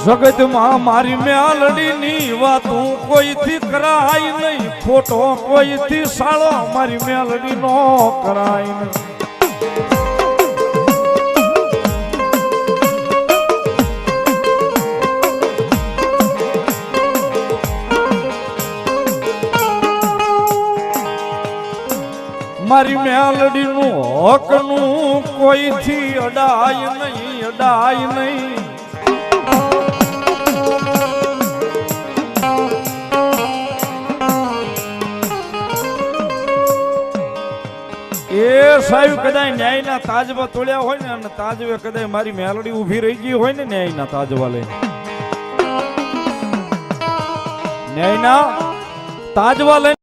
જગતમાં મારી મેલડીની વાતું કોઈથી કરાય નહીં, ખોટો કોઈથી સાળો મારી મેલડીનો કરાય નહીં. મારી મેલડીનું હકનું કોઈથી અડાય નહીં, અડાય નહીં. એ સાહેબ કદાચ ન્યાયના તાજવા તોડ્યા હોય ને અને તાજવે કદાચ મારી મેલડી ઊભી રહી ગઈ હોય ને ન્યાયના તાજવા લઈને, ન્યાયના તાજવા લઈને